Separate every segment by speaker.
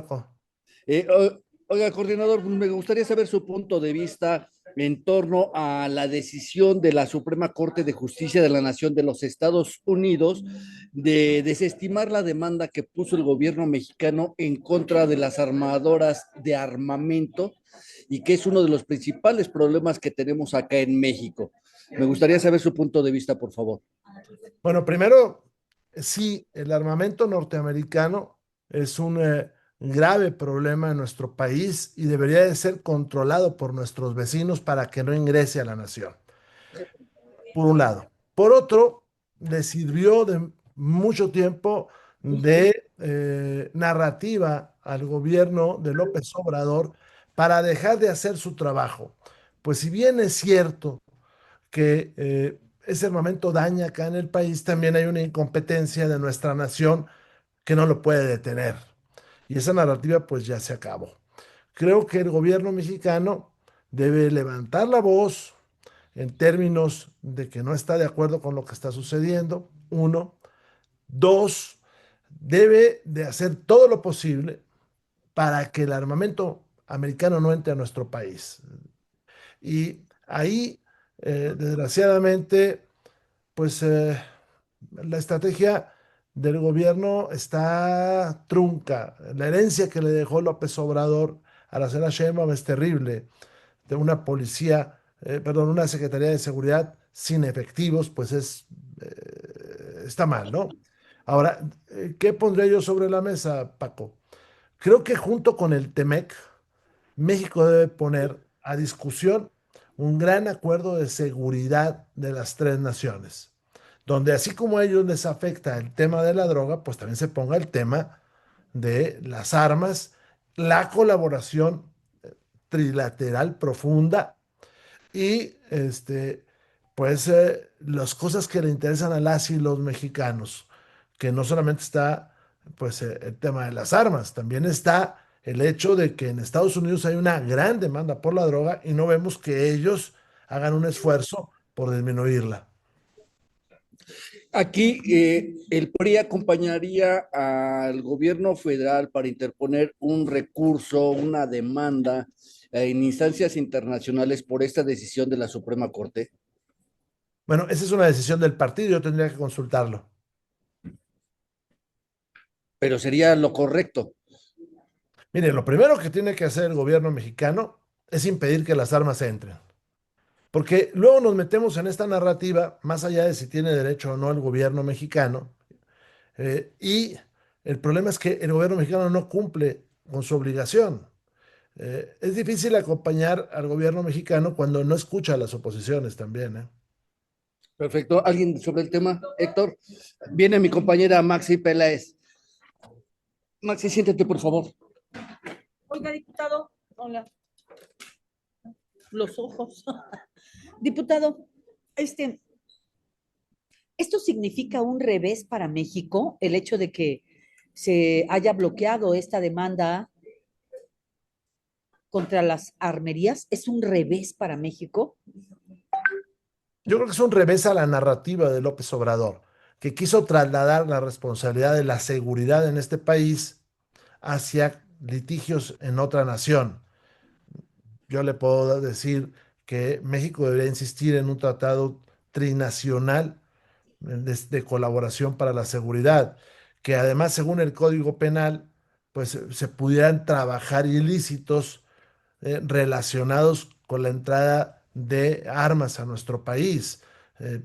Speaker 1: Paco.
Speaker 2: Eh, o- Oiga, coordinador, me gustaría saber su punto de vista en torno a la decisión de la Suprema Corte de Justicia de la Nación de los Estados Unidos de desestimar la demanda que puso el gobierno mexicano en contra de las armadoras de armamento y que es uno de los principales problemas que tenemos acá en México. Me gustaría saber su punto de vista, por favor.
Speaker 1: Bueno, primero, sí, el armamento norteamericano es un grave problema en nuestro país y debería de ser controlado por nuestros vecinos para que no ingrese a la nación, por un lado. Por otro, le sirvió de mucho tiempo de narrativa al gobierno de López Obrador para dejar de hacer su trabajo. Pues si bien es cierto que ese armamento daña acá en el país, también hay una incompetencia de nuestra nación que no lo puede detener. Y esa narrativa pues ya se acabó. Creo que el gobierno mexicano debe levantar la voz en términos de que no está de acuerdo con lo que está sucediendo, uno. Dos, debe de hacer todo lo posible para que el armamento americano no entre a nuestro país. Y ahí, desgraciadamente, pues la estrategia del gobierno está trunca. La herencia que le dejó López Obrador a la señora Sheinbaum es terrible. De una policía, perdón, una Secretaría de Seguridad sin efectivos, pues está mal, ¿no? Ahora, ¿qué pondría yo sobre la mesa, Paco? Creo que junto con el TEMEC, México debe poner a discusión un gran acuerdo de seguridad de las tres naciones, donde así como a ellos les afecta el tema de la droga, pues también se ponga el tema de las armas, la colaboración trilateral profunda y pues las cosas que le interesan a las y los mexicanos, que no solamente está pues el tema de las armas, también está el hecho de que en Estados Unidos hay una gran demanda por la droga y no vemos que ellos hagan un esfuerzo por disminuirla.
Speaker 2: Aquí el PRI acompañaría al gobierno federal para interponer un recurso, una demanda en instancias internacionales por esta decisión de la Suprema Corte,
Speaker 1: Bueno, esa es una decisión del partido, yo tendría que consultarlo.
Speaker 2: pero sería lo correcto.
Speaker 1: Mire, lo primero que tiene que hacer el gobierno mexicano es impedir que las armas entren. Porque luego nos metemos en esta narrativa, más allá de si tiene derecho o no el gobierno mexicano, y el problema es que el gobierno mexicano no cumple con su obligación. Es difícil acompañar al gobierno mexicano cuando no escucha a las oposiciones también, ¿eh?
Speaker 2: Perfecto. ¿Alguien sobre el tema? Héctor. Viene mi compañera Maxi Peláez. Maxi, siéntate, por favor.
Speaker 3: Oiga, diputado, hola, los ojos. Diputado, este, ¿esto significa un revés para México, el hecho de que se haya bloqueado esta demanda contra las armerías? ¿Es un revés para México?
Speaker 1: Yo creo que es un revés a la narrativa de López Obrador, que quiso trasladar la responsabilidad de la seguridad en este país hacia litigios en otra nación. Yo le puedo decir que México debería insistir en un tratado trinacional de colaboración para la seguridad, que además, según el Código Penal, pues se pudieran trabajar ilícitos relacionados con la entrada de armas a nuestro país, eh,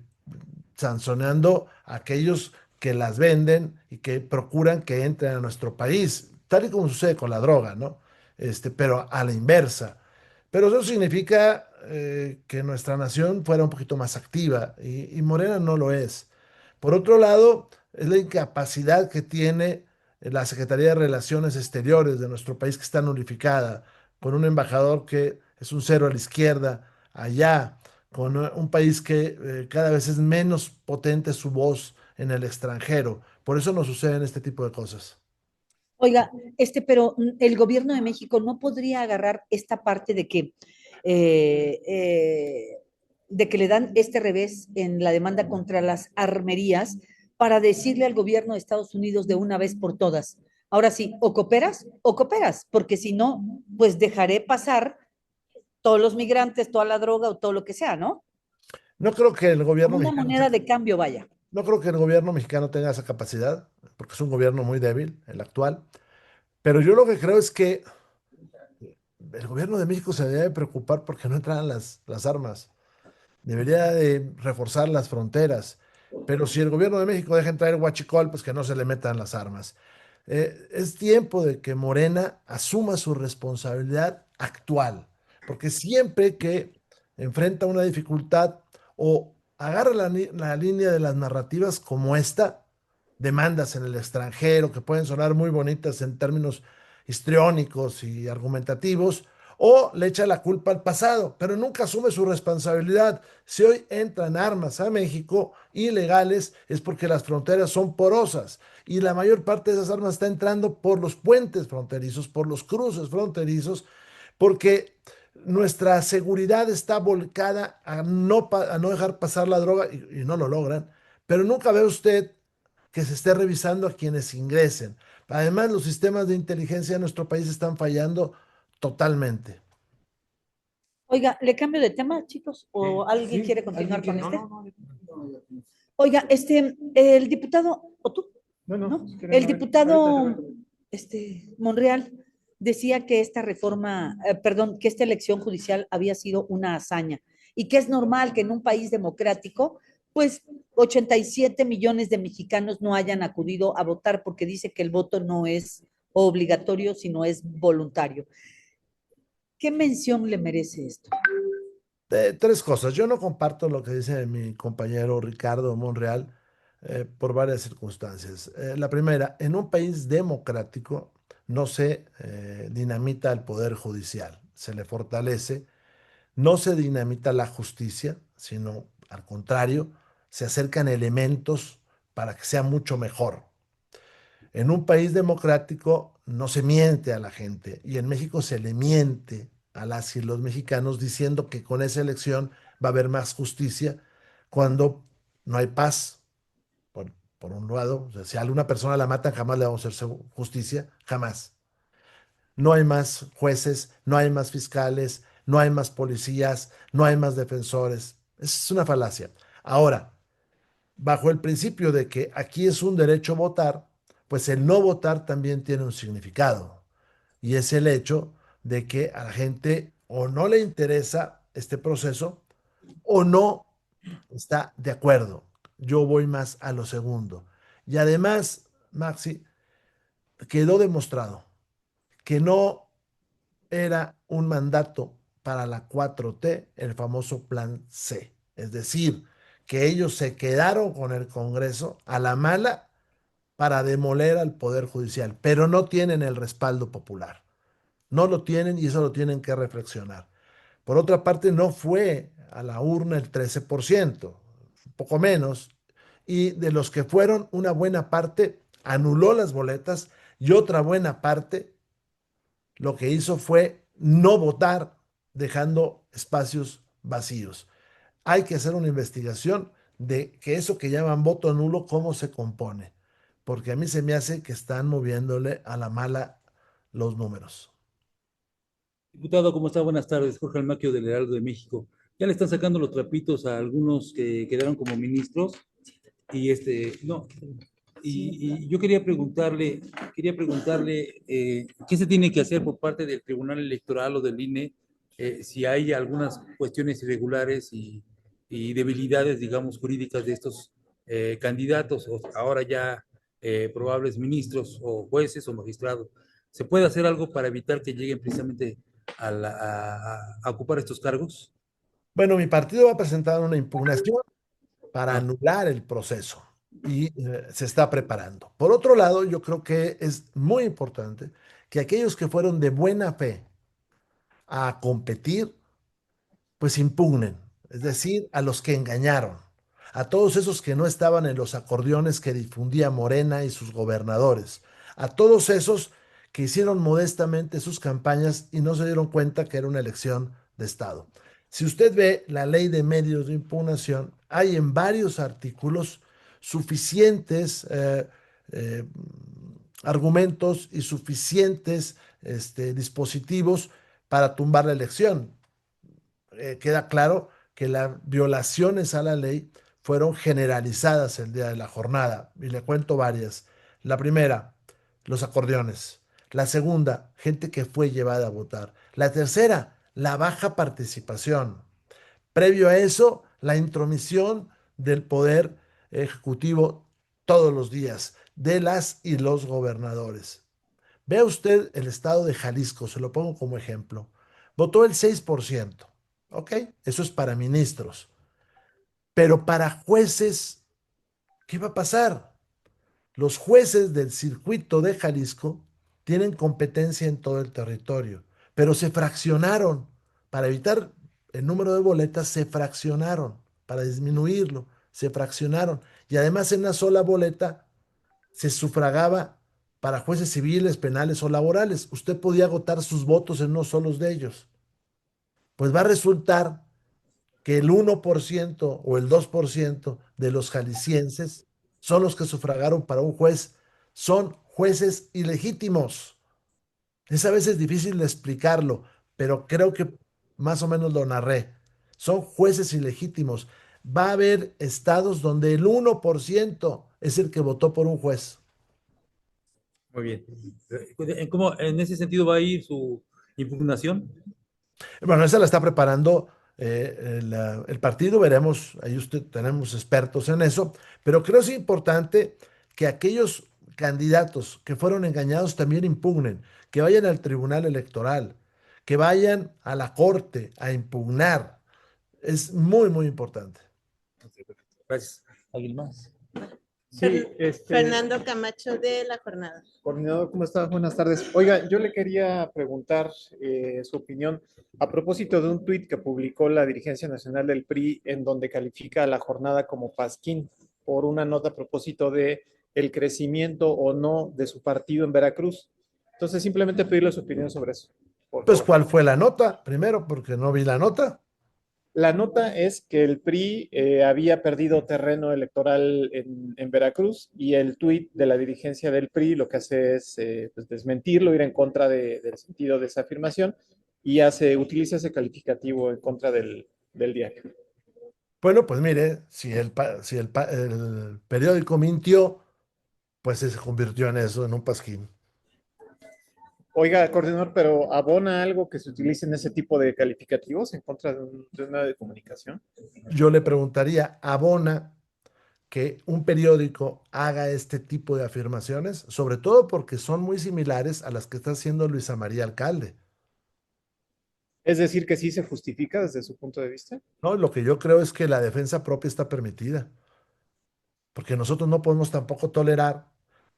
Speaker 1: sancionando a aquellos que las venden y que procuran que entren a nuestro país, tal y como sucede con la droga, ¿no? Pero a la inversa. Pero eso significa que nuestra nación fuera un poquito más activa y Morena no lo es. Por otro lado, es la incapacidad que tiene la Secretaría de Relaciones Exteriores de nuestro país que está nulificada, con un embajador que es un cero a la izquierda allá, con un país que cada vez es menos potente su voz en el extranjero. Por eso nos suceden este tipo de cosas.
Speaker 3: Oiga, pero el gobierno de México no podría agarrar esta parte eh, eh, de que le dan este revés en la demanda contra las armerías para decirle al gobierno de Estados Unidos de una vez por todas, Ahora sí, o cooperas, porque si no, pues dejaré pasar todos los migrantes, toda la droga o todo lo que sea, ¿no?
Speaker 1: No creo que el
Speaker 3: Como
Speaker 1: gobierno
Speaker 3: una
Speaker 1: mexicano,
Speaker 3: moneda de cambio, vaya.
Speaker 1: no creo que el gobierno mexicano tenga esa capacidad, porque es un gobierno muy débil, el actual. Pero yo lo que creo es que el gobierno de México se debe preocupar porque no entran las armas. Debería de reforzar las fronteras. Pero si el gobierno de México deja entrar el huachicol, pues que no se le metan las armas. Es tiempo de que Morena asuma su responsabilidad actual, porque siempre que enfrenta una dificultad o agarra la línea de las narrativas como esta, demandas en el extranjero que pueden sonar muy bonitas en términos histriónicos y argumentativos, o le echa la culpa al pasado, pero nunca asume su responsabilidad. Si hoy entran armas a México ilegales es porque las fronteras son porosas y la mayor parte de esas armas está entrando por los puentes fronterizos, por los cruces fronterizos, porque nuestra seguridad está volcada a no dejar pasar la droga y no lo logran, pero nunca ve usted que se esté revisando a quienes ingresen. Además, los sistemas de inteligencia de nuestro país están fallando totalmente.
Speaker 3: Oiga, ¿le cambio de tema, chicos? ¿O alguien
Speaker 2: Sí,
Speaker 3: quiere continuar
Speaker 2: alguien
Speaker 3: con
Speaker 2: quiere.
Speaker 3: este? Oiga, el diputado, ¿o tú? ¿No? El diputado, Monreal decía que esta reforma, perdón, que esta elección judicial había sido una hazaña y que es normal que en un país democrático, pues 87 millones de mexicanos no hayan acudido a votar porque dice que el voto no es obligatorio, sino es voluntario. ¿Qué mención le merece esto?
Speaker 1: Tres cosas. Yo no comparto lo que dice mi compañero Ricardo Monreal por varias circunstancias. La primera, en un país democrático no se dinamita el poder judicial, se le fortalece, no se dinamita la justicia, sino al contrario, se acercan elementos para que sea mucho mejor. En un país democrático no se miente a la gente y en México se le miente a las y los mexicanos diciendo que con esa elección va a haber más justicia cuando no hay paz. Por un lado, o sea, si a alguna persona la matan, jamás le vamos a hacer justicia, jamás. No hay más jueces, no hay más fiscales, no hay más policías, no hay más defensores. Es una falacia. Ahora, bajo el principio de que aquí es un derecho votar, pues el no votar también tiene un significado. Y es el hecho de que a la gente o no le interesa este proceso o no está de acuerdo. Yo voy más a lo segundo. Y además, Maxi, quedó demostrado que no era un mandato para la 4T, el famoso Plan C. Es decir, que ellos se quedaron con el Congreso a la mala para demoler al Poder Judicial, pero no tienen el respaldo popular. No lo tienen y eso lo tienen que reflexionar. Por otra parte, no fue a la urna el 13%, un poco menos, y de los que fueron, una buena parte anuló las boletas y otra buena parte lo que hizo fue no votar, dejando espacios vacíos. Hay que hacer una investigación de que eso que llaman voto nulo, cómo se compone, porque a mí se me hace que están moviéndole a la mala los números.
Speaker 4: Diputado, ¿cómo está? Buenas tardes. Jorge Almaquio del Heraldo de México. Ya le están sacando los trapitos a algunos que quedaron como ministros y no, y yo quería preguntarle qué se tiene que hacer por parte del Tribunal Electoral o del INE si hay algunas cuestiones irregulares y debilidades, digamos, jurídicas de estos candidatos o ahora ya probables ministros o jueces o magistrados. ¿Se puede hacer algo para evitar que lleguen precisamente a ocupar estos cargos?
Speaker 1: Bueno, mi partido va a presentar una impugnación para
Speaker 4: Ah,
Speaker 1: anular el proceso y se está preparando. Por otro lado, yo creo que es muy importante que aquellos que fueron de buena fe a competir pues impugnen, es decir, a los que engañaron, a todos esos que no estaban en los acordeones que difundía Morena y sus gobernadores, a todos esos que hicieron modestamente sus campañas y no se dieron cuenta que era una elección de Estado. Si usted ve la ley de medios de impugnación, hay en varios artículos suficientes eh, argumentos y suficientes dispositivos para tumbar la elección. Queda claro que las violaciones a la ley fueron generalizadas el día de la jornada, y le cuento varias. La primera, los acordeones. La segunda, gente que fue llevada a votar. La tercera, la baja participación. Previo a eso, la intromisión del poder ejecutivo todos los días, de las y los gobernadores. Vea usted el estado de Jalisco, se lo pongo como ejemplo. Votó el 6%, ¿ok? Eso es para ministros. Pero para jueces, ¿qué va a pasar? Los jueces del circuito de Jalisco tienen competencia en todo el territorio, pero se fraccionaron. Para evitar el número de boletas, se fraccionaron. Para disminuirlo, se fraccionaron. Y además en una sola boleta se sufragaba para jueces civiles, penales o laborales. Usted podía agotar sus votos en uno solo de ellos. Pues va a resultar que el 1% o el 2% de los jaliscienses son los que sufragaron para un juez. Son jueces ilegítimos. Es a veces difícil de explicarlo, pero creo que más o menos lo narré. Son jueces ilegítimos. Va a haber estados donde el 1% es el que votó por un juez.
Speaker 4: Muy bien. ¿Cómo en ese sentido va a ir su impugnación?
Speaker 1: Bueno, esa la está preparando el partido, veremos, ahí usted tenemos expertos en eso, pero creo que es importante que aquellos candidatos que fueron engañados también impugnen, que vayan al tribunal electoral, que vayan a la corte a impugnar. Es muy, muy importante.
Speaker 4: Gracias. ¿Alguien más?
Speaker 5: Sí,
Speaker 6: Fernando Camacho de La Jornada.
Speaker 5: coordinador, ¿cómo está? Buenas tardes. Oiga, yo le quería preguntar su opinión a propósito de un tuit que publicó la dirigencia nacional del PRI en donde califica a la jornada como pasquín por una nota a propósito de el crecimiento o no de su partido en Veracruz. Entonces, simplemente pedirle su opinión sobre eso, por
Speaker 1: Pues,
Speaker 5: favor.
Speaker 1: ¿cuál fue la nota? Primero, porque no vi la nota.
Speaker 5: La nota es que el PRI había perdido terreno electoral en Veracruz y el tuit de la dirigencia del PRI lo que hace es pues desmentirlo, ir en contra del sentido de esa afirmación y utiliza ese calificativo en contra del diario.
Speaker 1: Bueno, pues mire, si el periódico mintió, pues se convirtió en eso, en un pasquín.
Speaker 5: Oiga, coordinador, pero ¿abona algo que se utilice en ese tipo de calificativos en contra de una de comunicación?
Speaker 1: Yo le preguntaría, ¿abona que un periódico haga este tipo de afirmaciones? Sobre todo porque son muy similares a las que está haciendo Luisa María Alcalde,
Speaker 5: Es decir, que sí se justifica desde su punto de vista.
Speaker 1: ¿no? Lo que yo creo es que la defensa propia está permitida, porque nosotros no podemos tampoco tolerar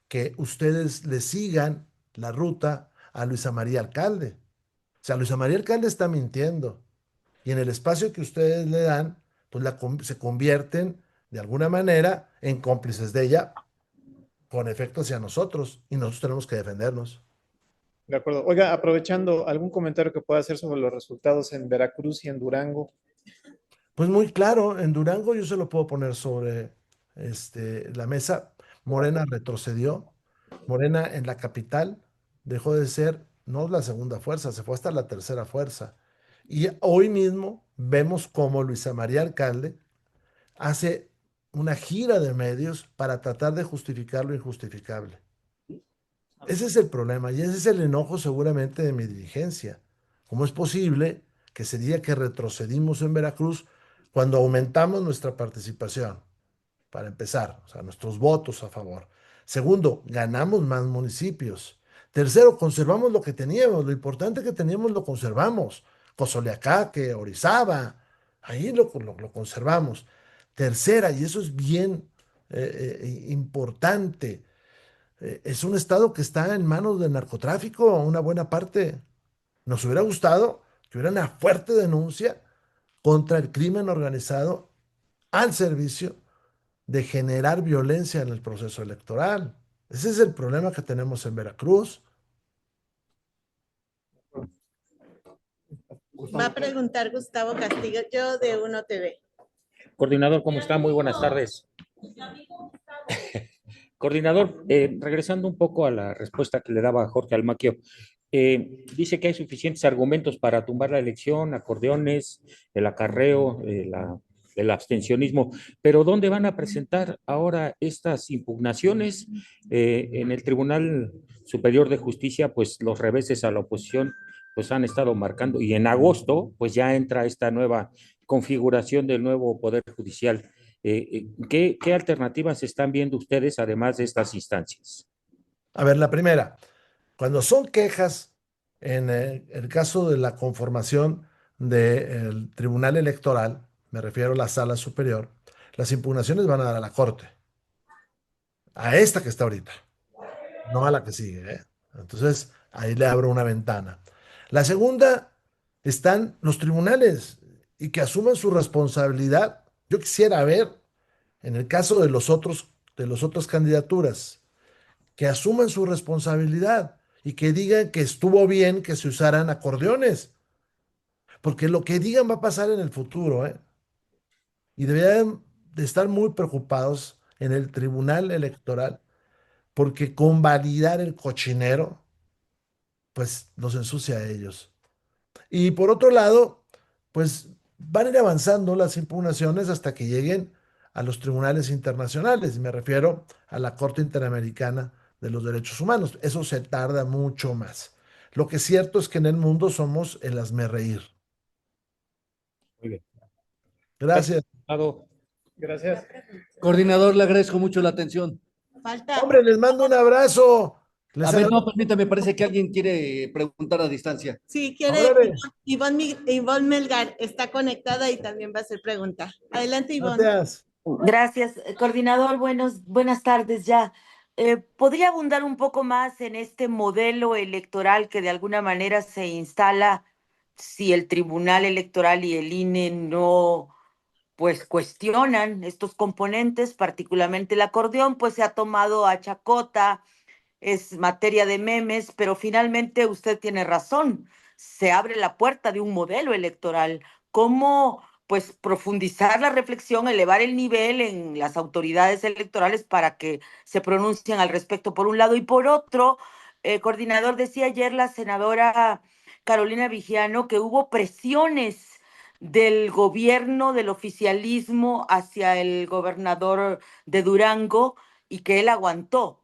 Speaker 1: que ustedes le sigan la ruta a Luisa María Alcalde. O sea, Luisa María Alcalde está mintiendo. Y en el espacio que ustedes le dan, pues se convierten de alguna manera en cómplices de ella, con efecto hacia nosotros, y nosotros tenemos que defendernos.
Speaker 5: De acuerdo. Oiga, aprovechando, ¿algún comentario que pueda hacer sobre los resultados en Veracruz y en Durango?
Speaker 1: Pues muy claro, en Durango yo se lo puedo poner sobre la mesa. Morena retrocedió. Morena en la capital dejó de ser no la segunda fuerza, se fue hasta la tercera fuerza. Y hoy mismo vemos cómo Luisa María Alcalde hace una gira de medios para tratar de justificar lo injustificable. Ese es el problema y ese es el enojo seguramente de mi dirigencia. ¿Cómo es posible que se diga que retrocedimos en Veracruz cuando aumentamos nuestra participación? Para empezar, o sea, nuestros votos a favor. Segundo, ganamos más municipios. Tercero, conservamos lo que teníamos. Lo importante que teníamos lo conservamos. Cozoleacaque, Orizaba, ahí lo conservamos. Tercera, y eso es bien importante, es un estado que está en manos del narcotráfico, una buena parte. Nos hubiera gustado que hubiera una fuerte denuncia contra el crimen organizado al servicio de generar violencia en el proceso electoral. Ese es el problema que tenemos en Veracruz.
Speaker 6: Va a preguntar Gustavo Castillo, yo de Uno TV.
Speaker 7: Coordinador, ¿cómo está? Muy buenas tardes. Coordinador, regresando un poco a la respuesta que le daba Jorge Almaquio, dice que hay suficientes argumentos para tumbar la elección, acordeones, el acarreo, el abstencionismo, pero ¿dónde van a presentar ahora estas impugnaciones? En el Tribunal Superior de Justicia, pues los reveses a la oposición pues han estado marcando, y en agosto pues ya entra esta nueva configuración del nuevo Poder Judicial. ¿Qué alternativas están viendo ustedes además de estas instancias?
Speaker 1: A ver, la primera, cuando son quejas en el caso de la conformación del Tribunal Electoral, me refiero a la Sala Superior, las impugnaciones van a dar a la Corte, a esta que está ahorita, no a la que sigue, ¿eh? Entonces, ahí le abro una ventana. La segunda, están los tribunales y que asuman su responsabilidad. Yo quisiera ver, en el caso de las otras candidaturas, que asuman su responsabilidad y que digan que estuvo bien que se usaran acordeones, porque lo que digan va a pasar en el futuro, ¿eh? Y deberían de estar muy preocupados en el Tribunal Electoral, porque convalidar el cochinero, pues los ensucia a ellos. Y por otro lado, pues van a ir avanzando las impugnaciones hasta que lleguen a los tribunales internacionales, y me refiero a la Corte Interamericana de los Derechos Humanos. Eso se tarda mucho más. Lo que es cierto es que en el mundo somos el hazmerreír.
Speaker 7: Muy bien. Gracias,
Speaker 1: Gracias.
Speaker 7: diputado.
Speaker 5: Gracias.
Speaker 2: Coordinador, le agradezco mucho la atención.
Speaker 6: Falta.
Speaker 1: Hombre, les mando un abrazo.
Speaker 2: A
Speaker 1: Les
Speaker 2: ver, no,
Speaker 1: agradezco.
Speaker 2: permítame, parece que alguien quiere preguntar a distancia.
Speaker 6: Sí, quiere
Speaker 1: Órale.
Speaker 6: Ivonne Melgar, está conectada y también va a hacer pregunta. Adelante, Ivonne.
Speaker 1: Gracias.
Speaker 8: Gracias, coordinador. Buenas tardes ya. ¿Podría abundar un poco más en este modelo electoral que de alguna manera se instala si el Tribunal Electoral y el INE no, pues, cuestionan estos componentes, particularmente el acordeón, pues se ha tomado a chacota, es materia de memes, pero finalmente usted tiene razón. Se abre la puerta de un modelo electoral. ¿Cómo, pues, profundizar la reflexión, elevar el nivel en las autoridades electorales para que se pronuncien al respecto, por un lado? Y por otro, coordinador, decía ayer la senadora Carolina Vigiano que hubo presiones del gobierno, del oficialismo hacia el gobernador de Durango y que él aguantó.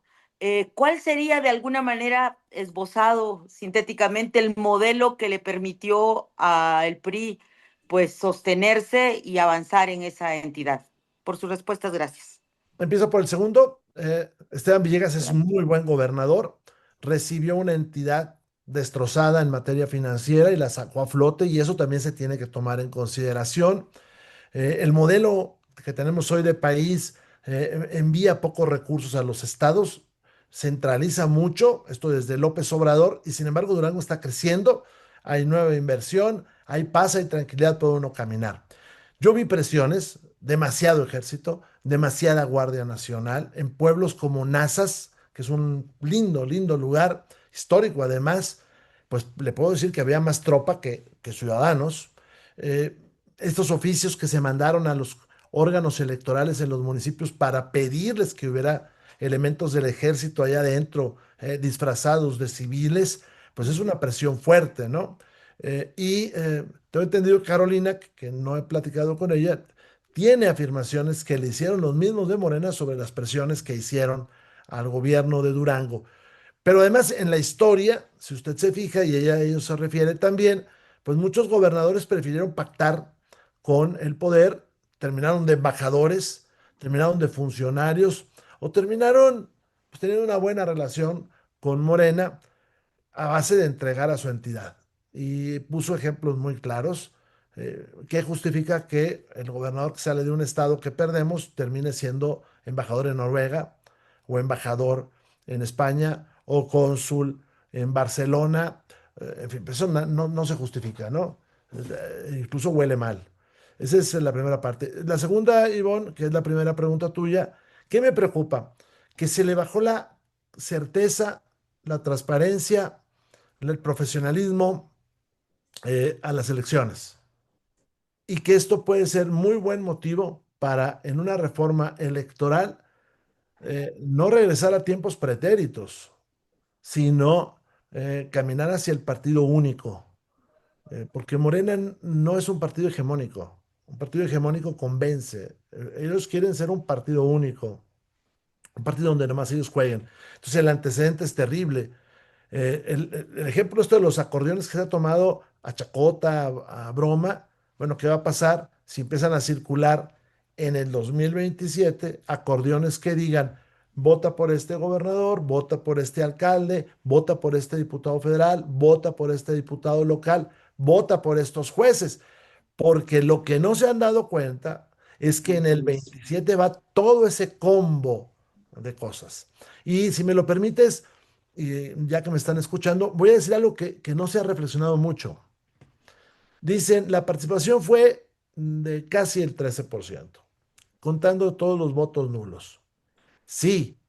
Speaker 8: ¿Cuál sería de alguna manera esbozado sintéticamente el modelo que le permitió al PRI pues sostenerse y avanzar en esa entidad? Por sus respuestas, gracias.
Speaker 1: Empiezo por el segundo. Esteban Villegas es un muy buen gobernador. Recibió una entidad destrozada en materia financiera y la sacó a flote, y eso también se tiene que tomar en consideración. El modelo que tenemos hoy de país envía pocos recursos a los estados, centraliza mucho, esto desde López Obrador, y sin embargo Durango está creciendo, hay nueva inversión, hay paz, hay tranquilidad, puede uno caminar. Yo vi presiones, demasiado ejército, demasiada Guardia Nacional en pueblos como Nazas, que es un lindo, lindo lugar, histórico además, pues le puedo decir que había más tropa que ciudadanos. Eh, Estos oficios que se mandaron a los órganos electorales en los municipios para pedirles que hubiera elementos del ejército allá adentro, disfrazados de civiles, pues es una presión fuerte, ¿no? Tengo entendido que Carolina, que no he platicado con ella, tiene afirmaciones que le hicieron los mismos de Morena sobre las presiones que hicieron al gobierno de Durango. Pero además en la historia, si usted se fija, y ella a ello se refiere también, pues muchos gobernadores prefirieron pactar con el poder, terminaron de embajadores, terminaron de funcionarios o terminaron pues, teniendo una buena relación con Morena a base de entregar a su entidad. Y puso ejemplos muy claros que justifica que el gobernador que sale de un estado que perdemos termine siendo embajador en Noruega o embajador en España o cónsul en Barcelona. En fin, eso no se justifica, ¿no? Incluso huele mal. Esa es la primera parte. La segunda, Ivonne, que es la primera pregunta tuya, ¿qué me preocupa? Que se le bajó la certeza, la transparencia, el profesionalismo a las elecciones. Y que esto puede ser muy buen motivo para, en una reforma electoral, no regresar a tiempos pretéritos, sino caminar hacia el partido único, porque Morena no es un partido hegemónico. Un partido hegemónico convence. Ellos quieren ser un partido único, un partido donde nomás ellos jueguen. Entonces el antecedente es terrible. El ejemplo esto de los acordeones que se ha tomado a chacota, a broma, bueno, ¿qué va a pasar si empiezan a circular en el 2027 acordeones que digan, vota por este gobernador, vota por este alcalde, vota por este diputado federal, vota por este diputado local, vota por estos jueces? Porque lo que no se han dado cuenta es que en el 27 va todo ese combo de cosas. Y si me lo permites, y ya que me están escuchando, voy a decir algo que no se ha reflexionado mucho. Dicen, la participación fue de casi el 13%, contando todos los votos nulos. Sí,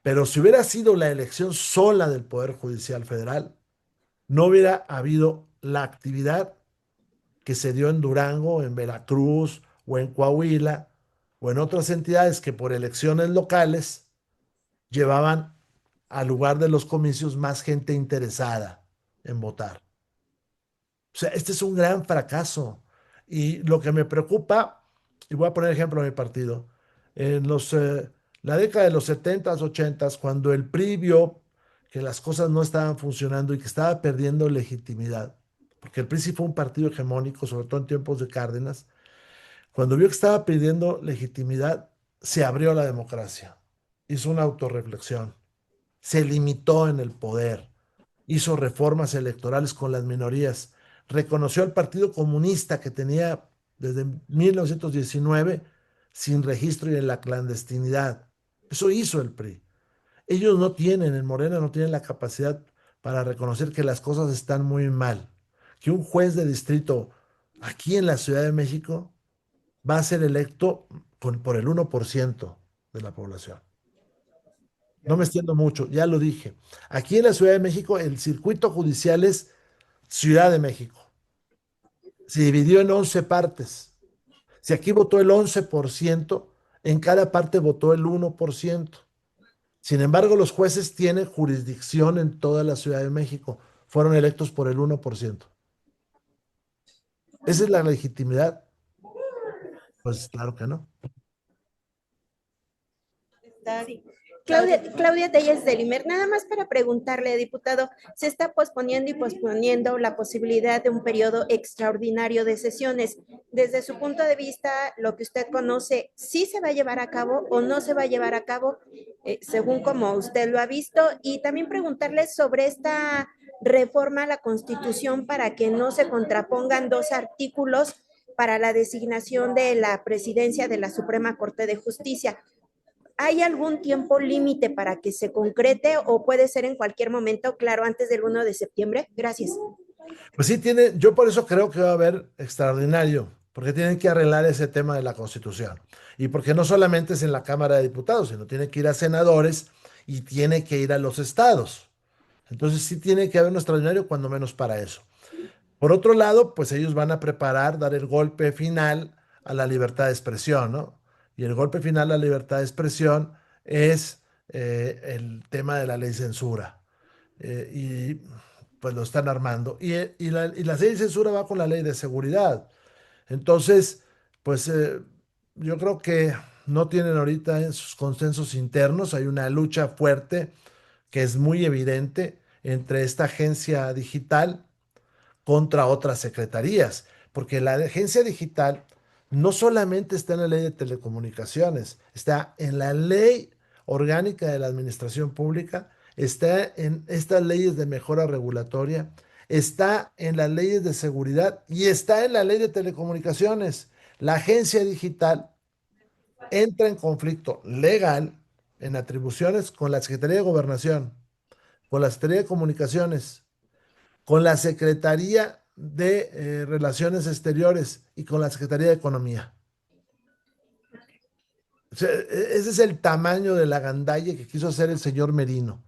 Speaker 1: pero si hubiera sido la elección sola del Poder Judicial Federal, no hubiera habido la actividad que se dio en Durango, en Veracruz o en Coahuila o en otras entidades que por elecciones locales llevaban al lugar de los comicios más gente interesada en votar. O sea, este es un gran fracaso. Y lo que me preocupa, y voy a poner ejemplo de mi partido, en la década de los 70s, 80s, cuando el PRI vio que las cosas no estaban funcionando y que estaba perdiendo legitimidad, porque el PRI sí fue un partido hegemónico, sobre todo en tiempos de Cárdenas, cuando vio que estaba perdiendo legitimidad, se abrió a la democracia, hizo una autorreflexión, se limitó en el poder, hizo reformas electorales con las minorías, reconoció al Partido Comunista que tenía desde 1919 sin registro y en la clandestinidad. Eso hizo el PRI. Ellos no tienen, en Morena no tienen la capacidad para reconocer que las cosas están muy mal, que un juez de distrito aquí en la Ciudad de México va a ser electo por el 1% de la población. No me extiendo mucho, ya lo dije. Aquí en la Ciudad de México, el circuito judicial es Ciudad de México. Se dividió en 11 partes. Si aquí votó el 11%, en cada parte votó el 1%. Sin embargo, los jueces tienen jurisdicción en toda la Ciudad de México. Fueron electos por el 1%. ¿Esa es la legitimidad? Pues claro que no.
Speaker 6: Sí. Claudia Telles del IMER, nada más para preguntarle, diputado, se está posponiendo y posponiendo la posibilidad de un periodo extraordinario de sesiones. Desde su punto de vista, lo que usted conoce, ¿sí se va a llevar a cabo o no se va a llevar a cabo, según como usted lo ha visto? Y también preguntarle sobre esta reforma a la Constitución para que no se contrapongan dos artículos para la designación de la presidencia de la Suprema Corte de Justicia. ¿Hay algún tiempo límite para que se concrete o puede ser en cualquier momento, claro, antes del 1 de septiembre? Gracias.
Speaker 1: Pues sí, yo por eso creo que va a haber extraordinario, porque tienen que arreglar ese tema de la Constitución. Y porque no solamente es en la Cámara de Diputados, sino tiene que ir a senadores y tiene que ir a los estados. Entonces sí tiene que haber un extraordinario, cuando menos para eso. Por otro lado, pues ellos van a preparar, dar el golpe final a la libertad de expresión, ¿no? Y el golpe final a la libertad de expresión es el tema de la ley de censura. Y pues lo están armando. Y la ley de censura va con la ley de seguridad. Entonces, pues yo creo que no tienen ahorita en sus consensos internos, hay una lucha fuerte que es muy evidente entre esta agencia digital contra otras secretarías, porque la agencia digital no solamente está en la ley de telecomunicaciones, está en la ley orgánica de la administración pública, está en estas leyes de mejora regulatoria, está en las leyes de seguridad y está en la ley de telecomunicaciones. La agencia digital entra en conflicto legal en atribuciones con la Secretaría de Gobernación, con la Secretaría de Comunicaciones, con la Secretaría de Relaciones Exteriores y con la Secretaría de Economía. O sea, ese es el tamaño de la gandalle que quiso hacer el señor Merino.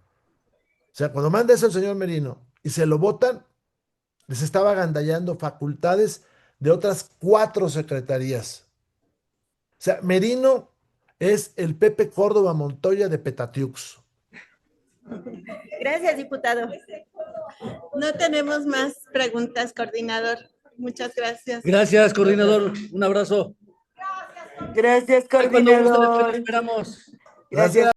Speaker 1: O sea, cuando manda eso el señor Merino y se lo votan, les estaba agandallando facultades de otras 4 secretarías. O sea, Merino es el Pepe Córdoba Montoya de Petatiux.
Speaker 6: Gracias, diputado. No tenemos más preguntas, coordinador. Muchas gracias.
Speaker 2: Gracias, coordinador. Un abrazo.
Speaker 8: Gracias,
Speaker 2: Cuando guste,
Speaker 8: coordinador.
Speaker 2: esperamos.
Speaker 1: Gracias.